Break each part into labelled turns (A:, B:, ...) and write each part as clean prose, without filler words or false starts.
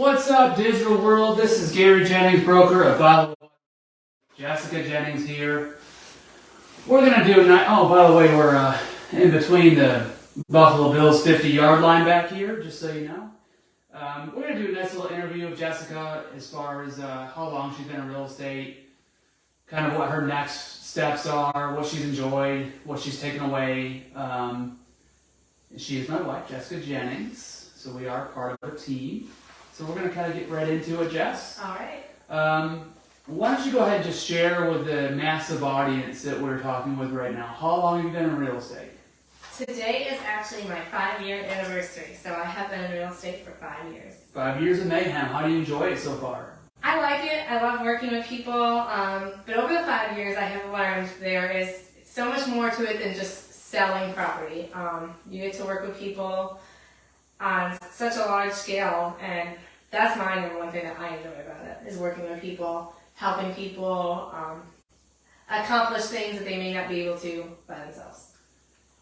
A: What's up, digital world? This is Gary Jennings, broker of Water Realty. Jessica Jennings here. We're gonna do a night. Oh, by the way, we're in between the Buffalo Bills 50-yard line back here, just so you know. We're gonna do a nice little interview of Jessica as far as how long she's been in real estate, kind of what her next steps are, what she's enjoyed, what she's taken away. She is my wife, Jessica Jennings, so we are part of a team. So we're going to kind of get right into it, Jess.
B: All right.
A: Why don't you go ahead and just share with the massive audience that we're talking with right now, how long have you been in real estate?
B: Today is actually my 5-year anniversary, so I have been in real estate for 5 years.
A: 5 years of mayhem. How do you enjoy it so far?
B: I like it. I love working with people, but over the 5 years I have learned there is so much more to it than just selling property. You get to work with people on such a large scale, and that's my number one thing that I enjoy about it, is working with people, helping people accomplish things that they may not be able to by themselves.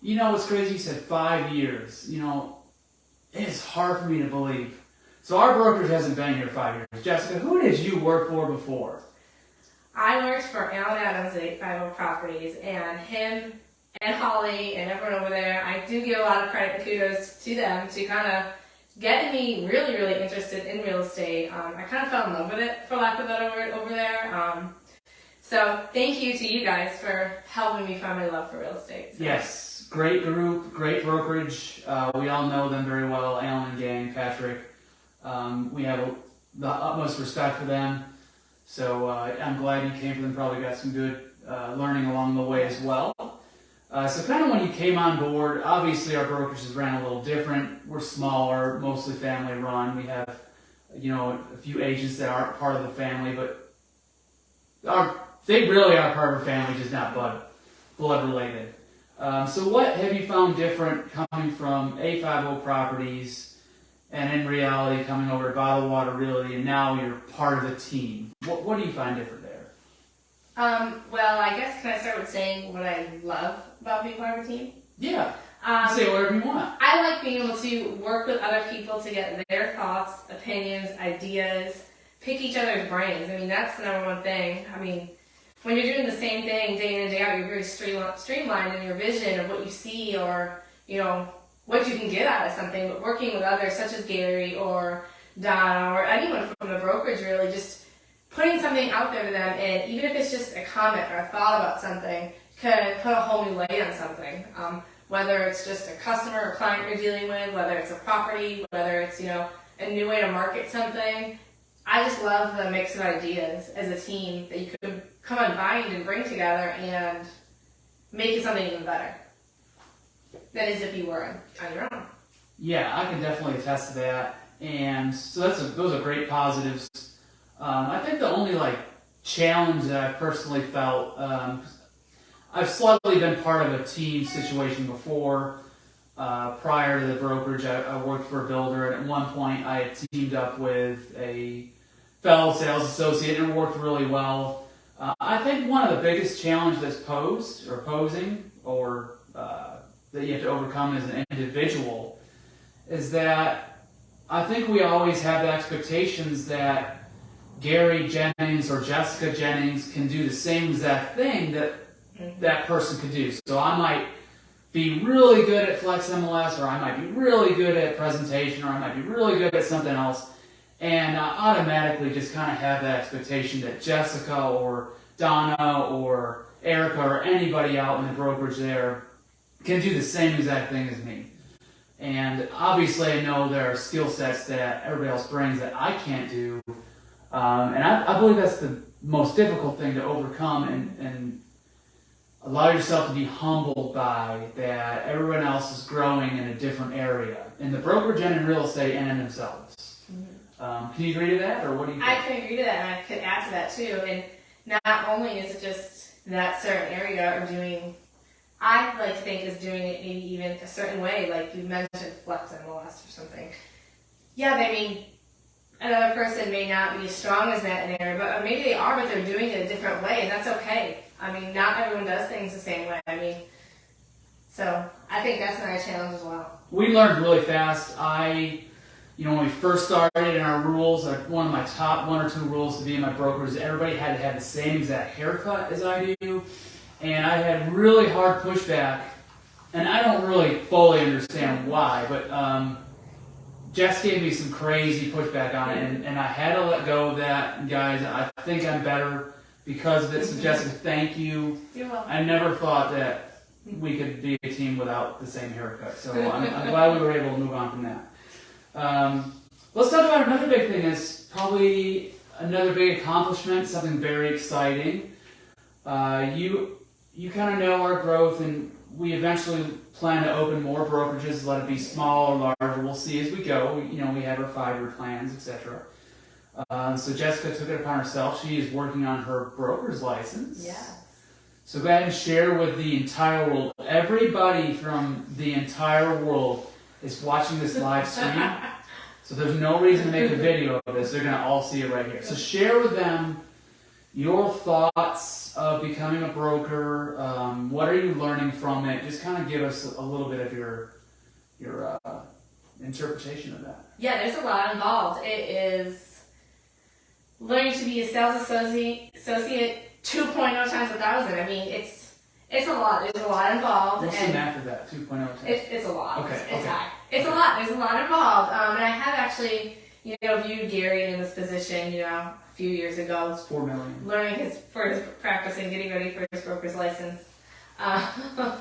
A: You know, it's crazy you said 5 years. You know, it's hard for me to believe. So our brokerage hasn't been here 5 years. Jessica, who did you work for before?
B: I worked for Alan Adams at 850 Properties, and him and Holly and everyone over there, I do give a lot of credit and kudos to them to kind of get me really, really interested in real estate. I kind of fell in love with it, for lack of a better word, over there. So thank you to you guys for helping me find my love for real estate. So.
A: Yes, great group, great brokerage. We all know them very well, Alan and gang, Patrick. We have the utmost respect for them. So I'm glad you came for them, probably got some good learning along the way as well. So kind of when you came on board, obviously our brokerages ran a little different. We're smaller, mostly family run. We have, you know, a few agents that aren't part of the family, but they really are part of our family, just not blood related. So what have you found different coming from 850 Properties and in reality coming over to Water Realty, and now you're part of the team? What do you find different there?
B: Well, I guess, can I start with saying what I love about being part of a team?
A: Yeah. Say whatever you want.
B: I like being able to work with other people to get their thoughts, opinions, ideas, pick each other's brains. I mean, that's the number one thing. I mean, when you're doing the same thing day in and day out, you're very streamlined in your vision of what you see, or, you know, what you can get out of something. But working with others such as Gary or Donna or anyone from the brokerage, really just putting something out there to them, and even if it's just a comment or a thought about something, could put a whole new light on something. Whether it's just a customer or client you're dealing with, whether it's a property, whether it's, you know, a new way to market something. I just love the mix of ideas as a team that you could come and bind and bring together and make it something even better. That is if you were on your own.
A: Yeah, I can definitely attest to that. And so those are great positives. I think the only challenge that I've personally felt, I've slightly been part of a team situation before. Prior to the brokerage, I worked for a builder, and at one point I had teamed up with a fellow sales associate, and it worked really well. I think one of the biggest challenges that's posing, that you have to overcome as an individual, is that I think we always have the expectations that Gary Jennings or Jessica Jennings can do the same exact thing that person could do. So I might be really good at Flex MLS, or I might be really good at presentation, or I might be really good at something else, and I automatically just kind of have that expectation that Jessica or Donna or Erica or anybody out in the brokerage there can do the same exact thing as me. And obviously I know there are skill sets that everybody else brings that I can't do. And I believe that's the most difficult thing to overcome, and allow yourself to be humbled by that everyone else is growing in a different area, in the brokerage and in real estate and in themselves. Mm-hmm. Can you agree to that, or what do you think?
B: I can agree to that, and I could add to that too. And not only is it just that certain area or doing, I like to think is doing it maybe even a certain way, like you mentioned Flex MLS or something. Yeah, I mean, another person may not be as strong as that in an area, but maybe they are, but they're doing it a different way, and that's okay. I mean, not everyone does things the same way. I mean, so I think that's another challenge as well.
A: We learned really fast. when we first started in our rules, like one of my top 1 or 2 rules to be in my broker is everybody had to have the same exact haircut as I do. And I had really hard pushback, and I don't really fully understand why, but Jess gave me some crazy pushback on it, and I had to let go of that. And guys, I think I'm better because of it. So Jessica, thank you.
B: You're welcome.
A: I never thought that we could be a team without the same haircut, so I'm glad we were able to move on from that. Let's talk about another big thing that's probably another big accomplishment, something very exciting. You kind of know our growth, and we eventually plan to open more brokerages, let it be small or larger. We'll see as we go. We have our 5-year plans, etc. So Jessica took it upon herself. She is working on her broker's license.
B: Yeah.
A: So go ahead and share with the entire world. Everybody from the entire world is watching this live stream. So there's no reason to make a video of this. They're going to all see it right here. So share with them your thoughts of becoming a broker. What are you learning from it? Just kind of give us a little bit of your interpretation of that.
B: Yeah, there's a lot involved. It is learning to be a sales associate 2.0 times 1,000. I mean, it's a lot. There's a lot involved.
A: What's the math of that? 2.0 times?
B: It's a lot.
A: Okay.
B: It's high. It's a lot. There's a lot involved. And I have actually, viewed Gary in this position, a few years ago.
A: It's $4 million.
B: Learning his practice and getting ready for his broker's license. And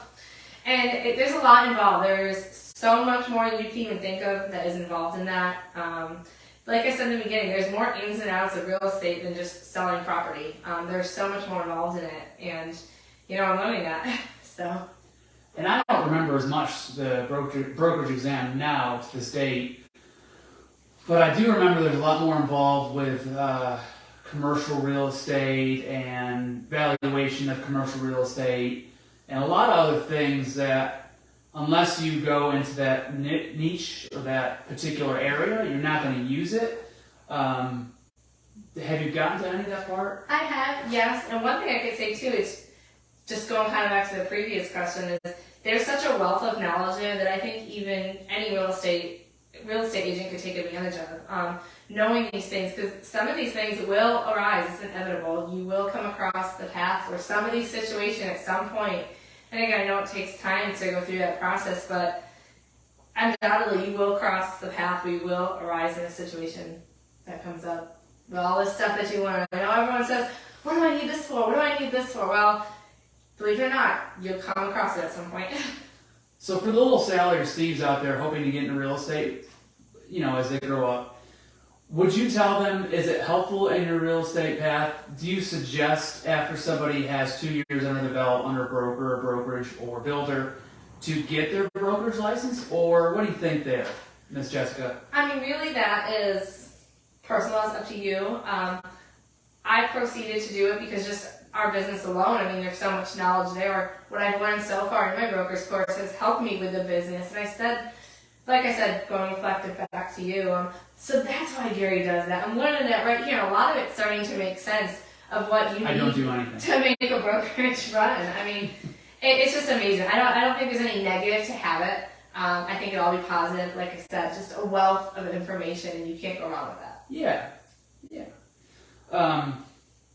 B: there's a lot involved. There's so much more than you can even think of that is involved in that. Like I said in the beginning, there's more ins and outs of real estate than just selling property. There's so much more involved in it, and I'm learning that. So.
A: And I don't remember as much the brokerage exam now to this date, but I do remember there's a lot more involved with commercial real estate and valuation of commercial real estate and a lot of other things that, unless you go into that niche or that particular area, you're not going to use it. Have you gotten to any of that part?
B: I have, yes. And one thing I could say too is, just going kind of back to the previous question, is there's such a wealth of knowledge there that I think even any real estate agent could take advantage of. Knowing these things, because some of these things will arise. It's inevitable. You will come across the path where some of these situations at some point, and again, I know it takes time to go through that process, but undoubtedly you will cross the path where you will arise in a situation that comes up. With all this stuff that you learn. I know everyone says, what do I need this for? What do I need this for? Well, believe it or not, you'll come across it at some point.
A: So for the little Sally or Steves out there hoping to get into real estate, as they grow up, would you tell them, is it helpful in your real estate path? Do you suggest after somebody has 2 years under the belt under broker or brokerage or builder to get their broker's license? Or what do you think there, Miss Jessica?
B: I mean, really that is personal. It's up to you. I proceeded to do it because just our business alone, I mean, there's so much knowledge there. What I've learned so far in my broker's course has helped me with the business. And like I said, going reflective back to you. So that's why Gary does that. I'm learning that right here. A lot of it's starting to make sense of what you need to make a brokerage run. I mean, it's just amazing. I don't think there's any negative to have it. I think it'll all be positive. Like I said, just a wealth of information, and you can't go wrong with that.
A: Yeah.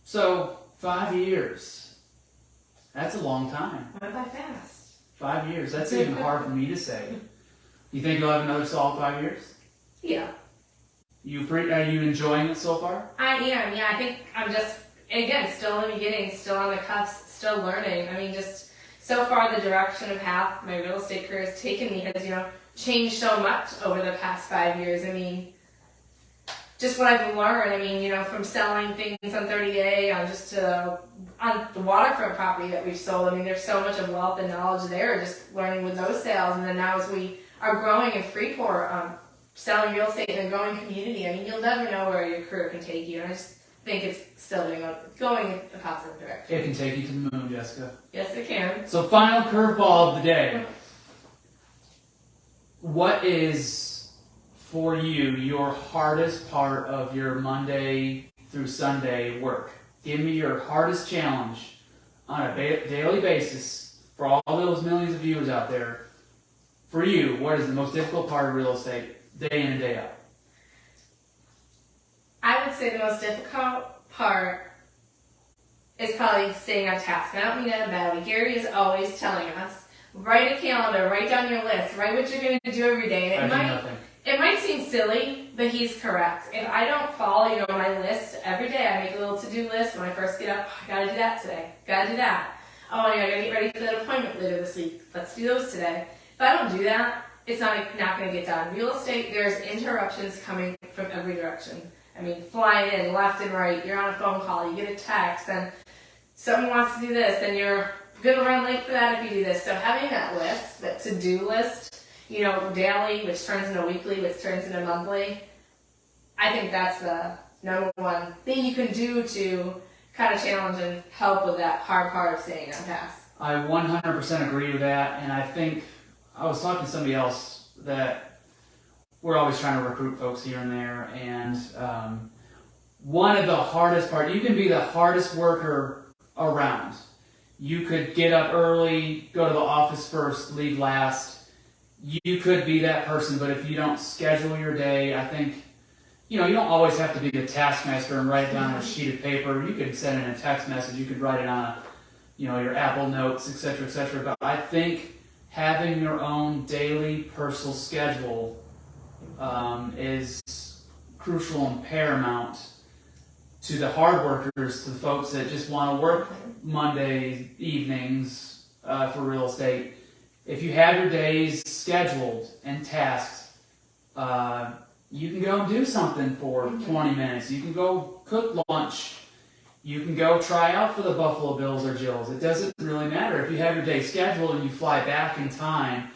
A: So 5 years. That's a long time.
B: Went by fast.
A: 5 years. That's even hard for me to say. You think you'll have another solid 5 years?
B: Yeah.
A: Are you enjoying it so far?
B: I am. Yeah, I think I'm just, again, still in the beginning, still on the cusp, still learning. I mean, just so far the direction of path my real estate career has taken me has, changed so much over the past 5 years. I mean, just what I've learned, I mean, from selling things on 30-day just to on the waterfront property that we've sold. I mean, there's so much of wealth and knowledge there, just learning with those sales. And then now as we are growing in Freeport, selling real estate in a growing community, I mean, you'll never know where your career can take you. And I just think it's still going in a positive direction.
A: It can take you to the moon, Jessica.
B: Yes, it can.
A: So final curveball of the day. What is, for you, your hardest part of your Monday through Sunday work? Give me your hardest challenge on a daily basis for all those millions of viewers out there. For you, what is the most difficult part of real estate, day in and day out?
B: I would say the most difficult part is probably staying on task. And I don't mean that in a bad way. Gary is always telling us, write a calendar, write down your list, write what you're going to do every day. And it might seem silly, but he's correct. If I don't follow, my list every day, I make a little to-do list when I first get up. I gotta do that today. Gotta do that. Oh, I gotta get ready for that appointment later this week. Let's do those today. If I don't do that, it's not going to get done. Real estate, there's interruptions coming from every direction. I mean, flying in left and right. You're on a phone call. You get a text, and someone wants to do this, and you're going to run late for that if you do this. So having that list, that to-do list, daily, which turns into weekly, which turns into monthly, I think that's the number one thing you can do to kind of challenge and help with that hard part of staying on task.
A: I 100% agree with that, and I think I was talking to somebody else that we're always trying to recruit folks here and there, and one of the hardest part, you can be the hardest worker around. You could get up early, go to the office first, leave last. You could be that person, but if you don't schedule your day, I think, you don't always have to be the taskmaster and write it down on a sheet of paper. You could send in a text message, you could write it on your Apple Notes, etc., etc. But I think having your own daily personal schedule is crucial and paramount to the hard workers, to the folks that just want to work Monday evenings for real estate. If you have your days scheduled and tasked, you can go and do something for 20 minutes. You can go cook lunch. You can go try out for the Buffalo Bills or Jills. It doesn't really matter. If you have your day scheduled and you fly back in time,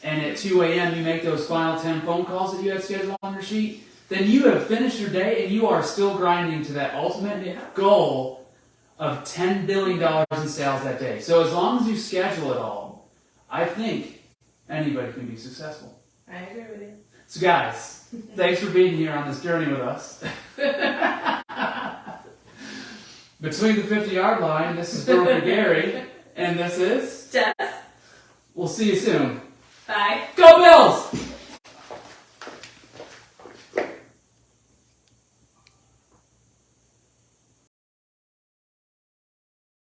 A: and at 2 a.m. you make those final 10 phone calls that you had scheduled on your sheet, then you have finished your day and you are still grinding to that ultimate goal of $10 billion in sales that day. So as long as you schedule it all, I think anybody can be successful.
B: I agree with you.
A: So guys, thanks for being here on this journey with us. Between the 50-yard line, this is Broker Gary, and this is
B: Jess.
A: We'll see you soon.
B: Bye.
A: Go Bills!